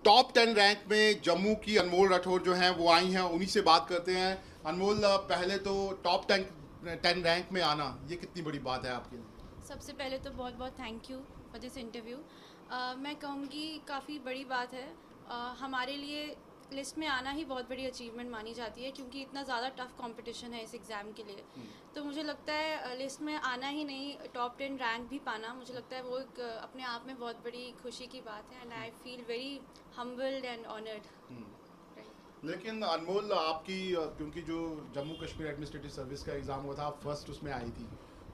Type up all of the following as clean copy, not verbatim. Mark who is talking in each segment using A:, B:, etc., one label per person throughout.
A: Top 10 rank में जम्मू की अनमोल राठौर जो हैं वो आई हैं, उन्हीं से बात करते हैं। अनमोल, पहले तो टॉप 10 रैंक में आना ये कितनी बड़ी बात है आपके लिए?
B: सबसे पहले तो बहुत बहुत thank you for this interview. मैं कहूँगी काफ़ी बड़ी बात है। हमारे लिए लिस्ट में आना ही बहुत बड़ी अचीवमेंट मानी जाती है, क्योंकि इतना ज़्यादा टफ कंपटीशन है इस एग्ज़ाम के लिए। तो मुझे लगता है लिस्ट में आना ही नहीं, टॉप 10 रैंक भी पाना, मुझे लगता है वो एक अपने आप में बहुत बड़ी खुशी की बात है। And I feel very humbled and honoured.
A: लेकिन अनमोल, आपकी क्योंकि जो जम्मू कश्मीर एडमिनिस्ट्रेटिव सर्विस का एग्ज़ाम हुआ था, आप फर्स्ट उसमें आई थी,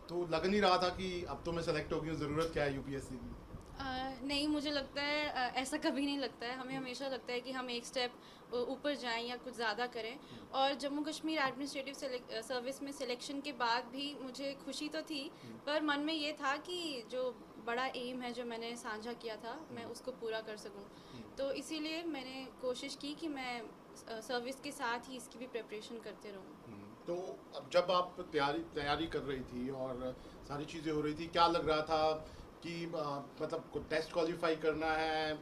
A: तो लग नहीं रहा था कि अब तो मैं सेलेक्ट हो गई हूँ, ज़रूरत क्या है यूपीएससी की?
B: नहीं, मुझे लगता है ऐसा कभी नहीं लगता है। हमें हमेशा लगता है कि हम एक स्टेप ऊपर जाएं या कुछ ज़्यादा करें। और जम्मू कश्मीर एडमिनिस्ट्रेटिव सर्विस में सिलेक्शन के बाद भी मुझे खुशी तो थी, पर मन में ये था कि जो बड़ा एम है जो मैंने साझा किया था, मैं उसको पूरा कर सकूं। तो इसीलिए मैंने कोशिश की कि मैं सर्विस के साथ ही इसकी भी प्रिपरेशन करते रहूं।
A: तो अब जब आप तैयारी कर रही थी और सारी चीज़ें हो रही थी, क्या लग रहा था कि मतलब टेस्ट क्वालिफाई करना है,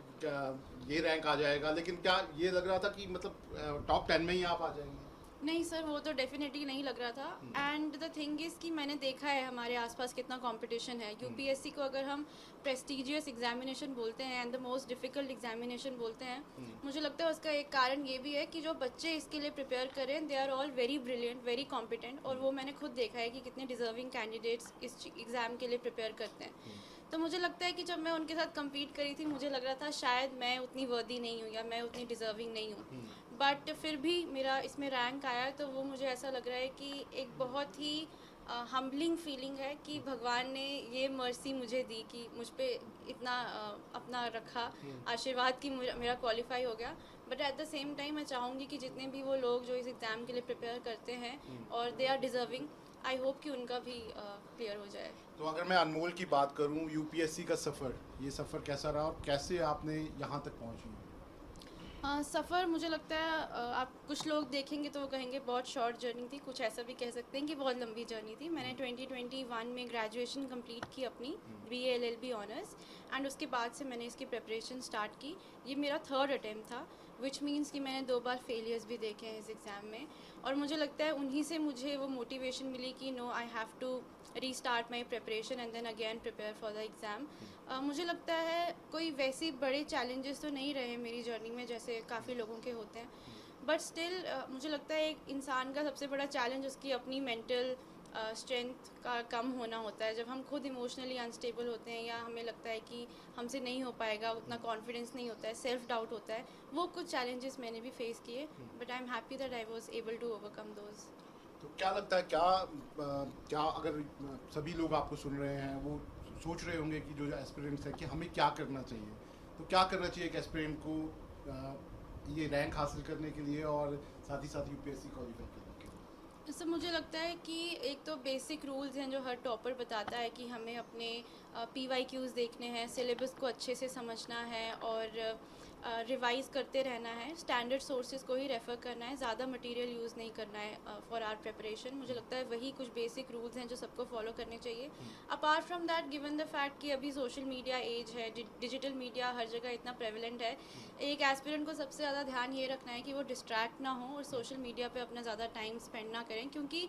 A: ये रैंक आ जाएगा, लेकिन क्या ये लग रहा था कि मतलब टॉप 10 में ही आप आ जाएंगे?
B: नहीं सर, वो तो डेफिनेटली नहीं लग रहा था। एंड द थिंग इज़ कि मैंने देखा है हमारे आसपास कितना कंपटीशन है। यूपीएससी को अगर हम प्रेस्टिजियस एग्जामिनेशन बोलते हैं and the most difficult examination बोलते हैं, मुझे लगता है उसका एक कारण ये भी है कि जो बच्चे इसके लिए प्रिपेयर करें, they are all very brilliant, very competent. और वो मैंने खुद देखा है कि कितने डिजर्विंग कैंडिडेट्स इस एग्ज़ाम के लिए प्रिपेयर करते हैं। तो मुझे लगता है कि जब मैं उनके साथ कम्पीट करी थी, मुझे लग रहा था शायद मैं उतनी वर्दी नहीं हूँ या मैं उतनी डिजर्विंग नहीं हूँ। बट फिर भी मेरा इसमें रैंक आया, तो वो मुझे ऐसा लग रहा है कि एक बहुत ही हम्बलिंग फीलिंग है कि भगवान ने ये मर्सी मुझे दी कि मुझ पे इतना अपना रखा आशीर्वाद कि मेरा क्वालिफाई हो गया। But at the same time मैं चाहूँगी कि जितने भी वो लोग जो इस एग्ज़ाम के लिए प्रिपेयर करते हैं और they are deserving, I hope कि उनका भी क्लियर हो जाए।
A: तो अगर मैं अनमोल की बात करूं, यूपीएससी का सफ़र, ये सफ़र कैसा रहा और कैसे आपने यहाँ तक पहुँची?
B: सफ़र मुझे लगता है आप कुछ लोग देखेंगे तो वो कहेंगे बहुत शॉर्ट जर्नी थी, कुछ ऐसा भी कह सकते हैं कि बहुत लंबी जर्नी थी। मैंने 2021 में ग्रेजुएशन कंप्लीट की अपनी बीए एलएलबी ऑनर्स। एंड उसके बाद से मैंने इसकी प्रिपरेशन स्टार्ट की। ये मेरा थर्ड अटैम्प्ट था, विच मीन्स कि मैंने 2 बार फेलियर्स भी देखे हैं इस एग्ज़ाम में। और मुझे लगता है उन्हीं से मुझे वो मोटिवेशन मिली कि no, I have to restart my preparation and then again prepare for the exam. मुझे लगता है कोई वैसे बड़े चैलेंजेस तो नहीं रहे मेरी जर्नी में जैसे काफ़ी लोगों के होते हैं। बट स्टिल मुझे लगता है एक इंसान का सबसे बड़ा चैलेंज उसकी अपनी मेंटल स्ट्रेंथ का कम होना होता है। जब हम खुद इमोशनली अनस्टेबल होते हैं या हमें लगता है कि हमसे नहीं हो पाएगा, उतना कॉन्फिडेंस नहीं होता है, सेल्फ डाउट होता है, वो कुछ चैलेंजेस मैंने भी फेस किए। But I am happy that I was able to overcome those.
A: तो क्या लगता है, क्या अगर सभी लोग आपको सुन रहे हैं, वो सोच रहे होंगे कि जो एस्पिरेंट्स है कि हमें क्या करना चाहिए, तो क्या करना चाहिए एक एस्पिरेंट को ये रैंक हासिल करने के लिए और साथ ही साथ यूपीएससी क्वालिफाई करने के लिए?
B: सब मुझे लगता है कि एक तो बेसिक रूल्स हैं जो हर टॉपर बताता है कि हमें अपने PYQs देखने हैं, सिलेबस को अच्छे से समझना है और रिवाइज़ करते रहना है, स्टैंडर्ड सोर्सेज को ही रेफ़र करना है, ज़्यादा मटेरियल यूज़ नहीं करना है फॉर आवर प्रिपरेशन। मुझे लगता है वही कुछ बेसिक रूल्स हैं जो सबको फॉलो करने चाहिए। Apart from that, given the fact कि अभी सोशल मीडिया एज है, डिजिटल मीडिया हर जगह इतना प्रेवलेंट है, एक एस्पिरेंट को सबसे ज़्यादा ध्यान ये रखना है कि वो डिस्ट्रैक्ट ना हो और सोशल मीडिया पे अपना ज़्यादा टाइम स्पेंड ना करें, क्योंकि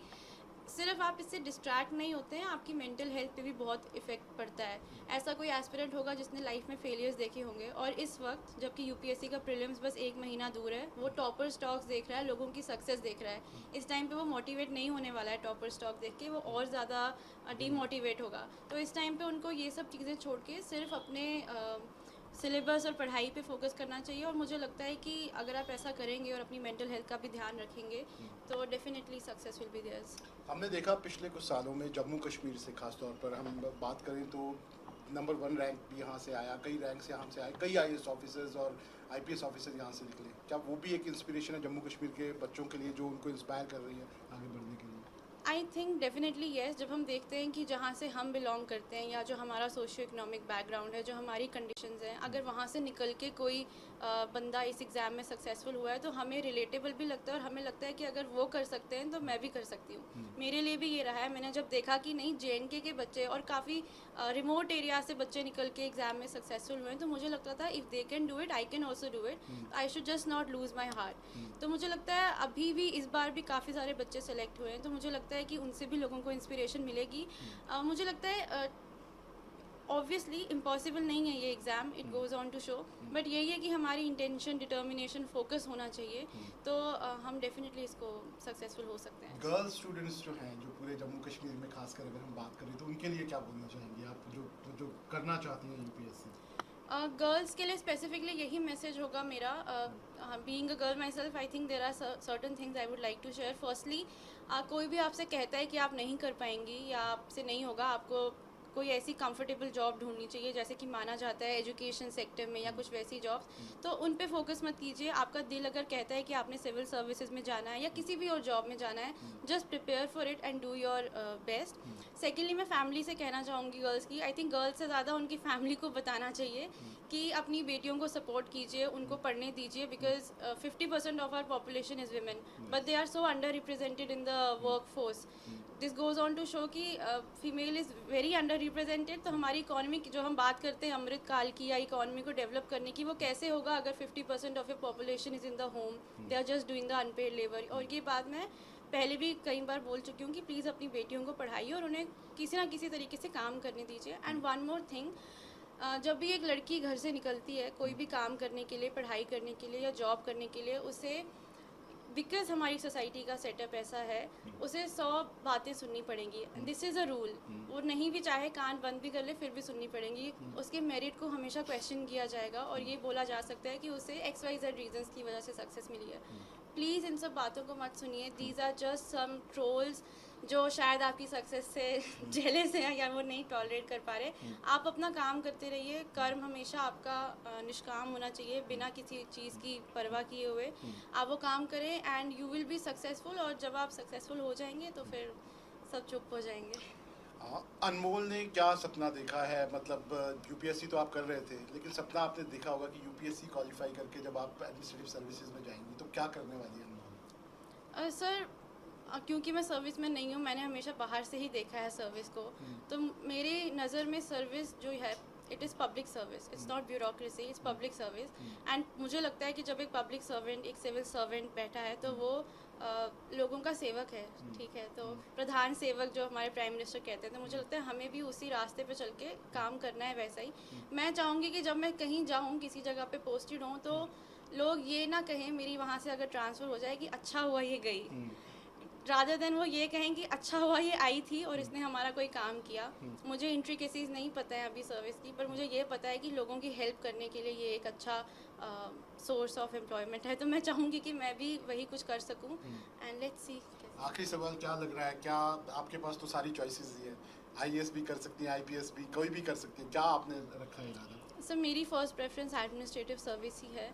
B: सिर्फ आप इससे डिस्ट्रैक्ट नहीं होते हैं, आपकी मेंटल हेल्थ पे भी बहुत इफेक्ट पड़ता है। ऐसा कोई एस्पिरेंट होगा जिसने लाइफ में फेलियर्स देखे होंगे, और इस वक्त जबकि यूपीएससी का प्रीलिम्स बस 1 महीना दूर है, वो टॉपर स्टॉक्स देख रहा है, लोगों की सक्सेस देख रहा है। इस टाइम पे वो मोटिवेट नहीं होने वाला है टॉपर स्टॉक देख के, वो और ज़्यादा डीमोटिवेट होगा। तो इस टाइम पे उनको ये सब चीज़ें छोड़ के सिर्फ अपने सिलेबस और पढ़ाई पे फोकस करना चाहिए। और मुझे लगता है कि अगर आप ऐसा करेंगे और अपनी मेंटल हेल्थ का भी ध्यान रखेंगे, तो definitely success will be theirs.
A: हमने देखा पिछले कुछ सालों में जम्मू कश्मीर से खास तौर पर हम बात करें तो नंबर 1 रैंक भी यहाँ से आया, कई रैंक से यहाँ से आए, कई आईएएस ऑफिसर्स और आईपीएस ऑफिसर यहाँ से निकले। क्या वो भी एक इंस्पिरेशन है जम्मू कश्मीर के बच्चों के लिए, जो उनको इंस्पायर कर रही है आगे बढ़ने के लिए?
B: I think definitely yes. जब हम देखते हैं कि जहाँ से हम बिलोंग करते हैं या जो हमारा सोशियो इकोनॉमिक बैकग्राउंड है, जो हमारी कंडीशंस हैं, अगर वहाँ से निकल के कोई बंदा इस एग्ज़ाम में सक्सेसफुल हुआ है तो हमें रिलेटेबल भी लगता है और हमें लगता है कि अगर वो कर सकते हैं तो मैं भी कर सकती हूँ। मेरे लिए भी ये रहा है, मैंने जब देखा कि नहीं JNK के बच्चे और काफ़ी रिमोट एरिया से बच्चे निकल के एग्ज़ाम में सक्सेसफुल हुए हैं, तो मुझे लगता था if they can do it I can also do it, I should just not lose my heart. तो मुझे लगता है अभी भी इस बार भी काफ़ी सारे बच्चे सेलेक्ट हुए हैं, तो मुझे लगता है कि उनसे भी लोगों को इंस्पिरेशन मिलेगी। मुझे लगता है ऑब्वियसली इम्पॉसिबल नहीं है ये exam, it goes on to show, but यही है कि हमारी इंटेंशन, डिटर्मिनेशन, फोकस होना चाहिए, तो हम डेफिनेटली इसको सक्सेसफुल हो सकते हैं।
A: गर्ल्स स्टूडेंट्स जो हैं, जो पूरे जम्मू कश्मीर में खासकर अगर हम बात करें तो उनके लिए क्या बोलना चाहेंगे आप, जो करना चाहती हैं यूपीएससी?
B: गर्ल्स के लिए स्पेसिफिकली यही मैसेज होगा मेरा। Being a girl myself, I think there are certain things I would like to share. Firstly, कोई भी आपसे कहता है कि आप नहीं कर पाएंगी या आपसे नहीं होगा, आपको कोई ऐसी कंफर्टेबल जॉब ढूंढनी चाहिए जैसे कि माना जाता है एजुकेशन सेक्टर में या कुछ वैसी जॉब्स, तो उन पे फोकस मत कीजिए। आपका दिल अगर कहता है कि आपने सिविल सर्विसेज में जाना है या किसी भी और जॉब में जाना है, just prepare for it and do your best. Secondly, मैं फैमिली से कहना चाहूँगी गर्ल्स की, आई थिंक गर्ल्स से ज़्यादा उनकी फैमिली को बताना चाहिए कि अपनी बेटियों को सपोर्ट कीजिए, उनको पढ़ने दीजिए, because 50% of our population is women, but they are so underrepresented in the workforce. This goes on to show कि female is very underrepresented. तो हमारी इकॉनमी की जो हम बात करते हैं अमृत काल की या इकॉनमी को डेवलप करने की, वो कैसे होगा अगर 50% of your population is in the home, they are just doing the unpaid labour. और ये बात मैं पहले भी कई बार बोल चुकी हूँ कि प्लीज़ अपनी बेटियों को पढ़ाइए और उन्हें किसी ना किसी तरीके से काम करने दीजिए। एंड वन मोर थिंग, जब भी एक लड़की घर से निकलती है कोई भी काम करने के लिए, पढ़ाई करने के लिए या जॉब करने के लिए, उसे, बिकॉज हमारी सोसाइटी का सेटअप ऐसा है, उसे 100 बातें सुननी पड़ेंगी। This is a rule. वो नहीं भी चाहे कान बंद भी कर ले फिर भी सुननी पड़ेंगी। उसके मेरिट को हमेशा क्वेश्चन किया जाएगा और ये बोला जा सकता है कि उसे XYZ रीजंस की वजह से सक्सेस मिली है। प्लीज़ इन सब बातों को मत सुनिए। These are just some trolls जो शायद आपकी सक्सेस से जेलस हैं या वो नहीं टॉलरेट कर पा रहे। आप अपना काम करते रहिए। कर्म हमेशा आपका निष्काम होना चाहिए, बिना किसी चीज़ की परवाह किए हुए आप वो काम करें and you will be successful. और जब आप सक्सेसफुल हो जाएंगे तो फिर सब चुप हो जाएंगे।
A: अनमोल ने क्या सपना देखा है? मतलब यूपीएससी तो आप कर रहे थे, लेकिन सपना आपने देखा होगा कि यूपीएससी क्वालिफाई करके जब आप एडमिनिस्ट्रेटिव सर्विसेज में जाएंगी तो क्या करने वाली है अनमोल?
B: सर, क्योंकि मैं सर्विस में नहीं हूँ, मैंने हमेशा बाहर से ही देखा है सर्विस को, तो मेरी नज़र में सर्विस जो है it is public service, it's not bureaucracy, it's public service. And मुझे लगता है कि जब एक पब्लिक सर्वेंट, एक सिविल सर्वेंट बैठा है तो वो लोगों का सेवक है, ठीक है। तो प्रधान सेवक जो हमारे प्राइम मिनिस्टर कहते थे, तो मुझे लगता है हमें भी उसी रास्ते पे चल के काम करना है वैसा ही। मैं चाहूँगी कि जब मैं कहीं जाऊँ, किसी जगह पे पोस्टेड हूँ, तो लोग ये ना कहें मेरी वहाँ से अगर ट्रांसफ़र हो जाए कि अच्छा हुआ ये गई, रादर देन वो ये कहें कि अच्छा हुआ ये आई थी और इसने हमारा कोई काम किया। मुझे इंट्रिकेसीज नहीं पता है अभी सर्विस की, पर मुझे ये पता है कि लोगों की हेल्प करने के लिए ये एक अच्छा सोर्स ऑफ एम्प्लॉयमेंट है। तो मैं चाहूँगी कि मैं भी वही कुछ कर सकूँ एंड लेट्स सी।
A: आखिरी सवाल, क्या लग रहा है, क्या आपके पास तो सारी चॉइसेस ही है, आईएएस भी कर सकती हैं, आईपीएस भी, कोई भी कर सकती है, क्या आपने रखा है इरादा?
B: सर, मेरी फर्स्ट प्रेफरेंस एडमिनिस्ट्रेटिव सर्विस ही है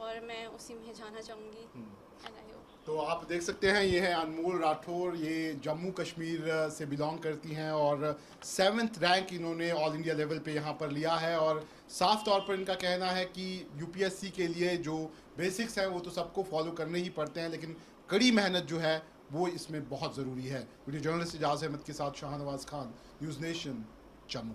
B: और मैं उसी में जाना चाहूँगी एंड आई होप।
A: तो आप देख सकते हैं, ये है अनमोल राठौर, ये जम्मू कश्मीर से बिलोंग करती हैं और 7th रैंक इन्होंने ऑल इंडिया लेवल पे यहाँ पर लिया है। और साफ तौर पर इनका कहना है कि यूपीएससी के लिए जो बेसिक्स हैं वो तो सबको फॉलो करने ही पड़ते हैं, लेकिन कड़ी मेहनत जो है वो इसमें बहुत ज़रूरी है। वीडियो जर्नलिस्ट इजाज़ अहमद के साथ शाहनवाज खान, न्यूज़ नेशन, जम्मू।